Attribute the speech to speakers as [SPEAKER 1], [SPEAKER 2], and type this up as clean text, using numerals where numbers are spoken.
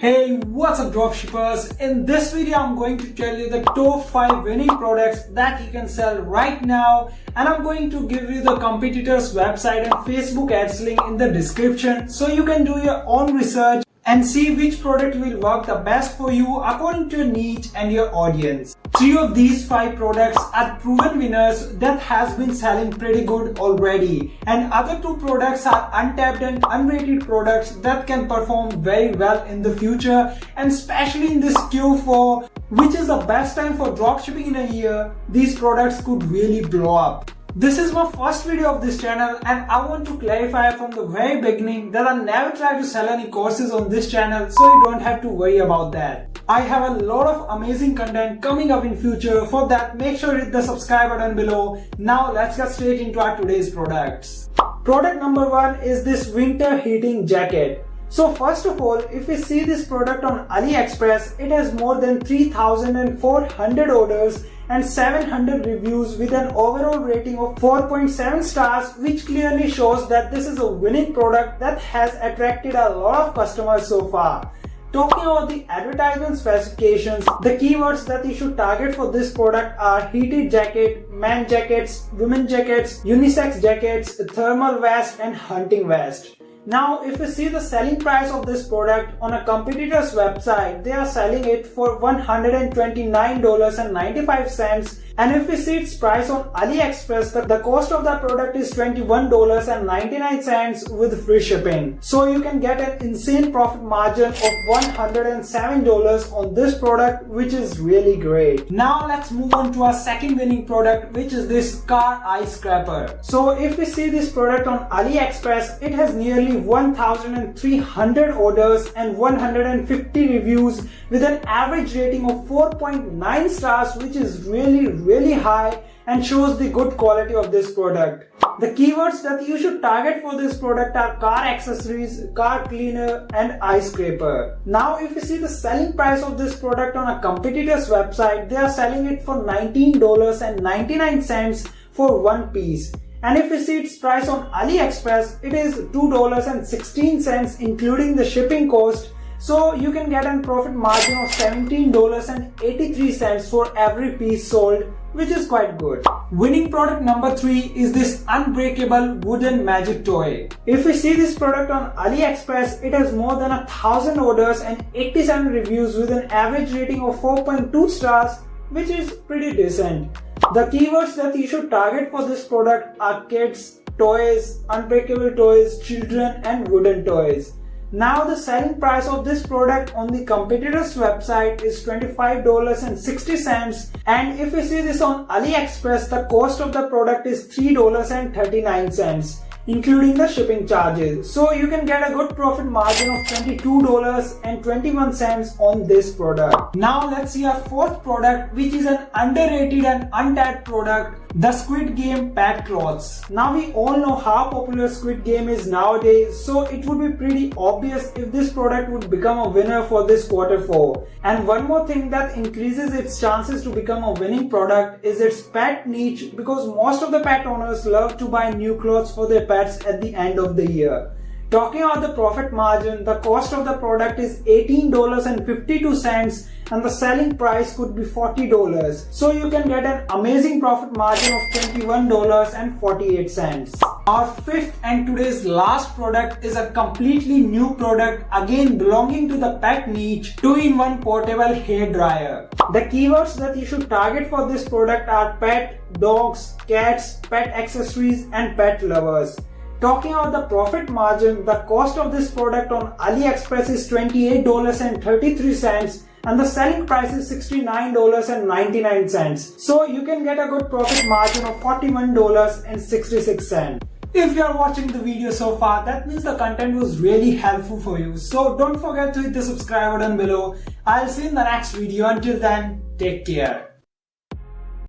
[SPEAKER 1] Hey, what's up dropshippers? In this video I'm going to tell you the top 5 winning products that you can sell right now, and I'm going to give you the competitors' website and Facebook ads link in the description so you can do your own research and see which product will work the best for you according to your niche and your audience. 3 of these 5 products are proven winners that has been selling pretty good already, and other 2 products are untapped and unrated products that can perform very well in the future, and especially in this Q4, which is the best time for dropshipping in a year, these products could really blow up. This is my first video of this channel, and I want to clarify from the very beginning that I never try to sell any courses on this channel, so you don't have to worry about that. I have a lot of amazing content coming up in future. For that, make sure to hit the subscribe button below. Now let's get straight into our today's products. Product number 1 is this winter heating jacket. So first of all, if you see this product on Aliexpress, it has more than 3,400 orders and 700 reviews with an overall rating of 4.7 stars, which clearly shows that this is a winning product that has attracted a lot of customers so far. Talking about the advertisement specifications, the keywords that you should target for this product are heated jacket, man jackets, women jackets, unisex jackets, thermal vest and hunting vest. Now, if you see the selling price of this product on a competitor's website, they are selling it for $129.95. And if you see its price on Aliexpress, the cost of the product is $21.99 with free shipping. So you can get an insane profit margin of $107 on this product, which is really great. Now let's move on to our second winning product, which is this car ice scraper. So if we see this product on Aliexpress, it has nearly 1,300 orders and 150 reviews with an average rating of 4.9 stars, which is really high and shows the good quality of this product. The keywords that you should target for this product are car accessories, car cleaner and ice scraper. Now if you see the selling price of this product on a competitor's website, they are selling it for $19.99 for one piece. And if you see its price on Aliexpress, it is $2.16 including the shipping cost. So you can get a profit margin of $17.83 for every piece sold, which is quite good. Winning product number 3 is this Unbreakable wooden magic toy. If we see this product on Aliexpress, it has more than 1,000 orders and 87 reviews with an average rating of 4.2 stars, which is pretty decent. The keywords that you should target for this product are kids, toys, unbreakable toys, children and wooden toys. Now the selling price of this product on the competitor's website is $25.60, and if you see this on Aliexpress, the cost of the product is $3.39 including the shipping charges. So you can get a good profit margin of $22.21 on this product. Now let's see our fourth product, which is an underrated and untapped product, the Squid Game Pad cloths. Now we all know how popular Squid Game is nowadays, so it would be pretty obvious if this product would become a winner for this Q4. And one more thing that increases its chances to become a winning product is its pet niche, because most of the pet owners love to buy new clothes for their pets at the end of the year. Talking about the profit margin, the cost of the product is $18.52 and the selling price could be $40. So you can get an amazing profit margin of $21.48. Our fifth and today's last product is a completely new product, again belonging to the pet niche, 2-in-1 portable hair dryer. The keywords that you should target for this product are pet, dogs, cats, pet accessories and pet lovers. Talking about the profit margin, the cost of this product on Aliexpress is $28.33 and the selling price is $69.99. So you can get a good profit margin of $41.66. If you are watching the video so far, that means the content was really helpful for you. So don't forget to hit the subscribe button below. I'll see you in the next video. Until then, take care.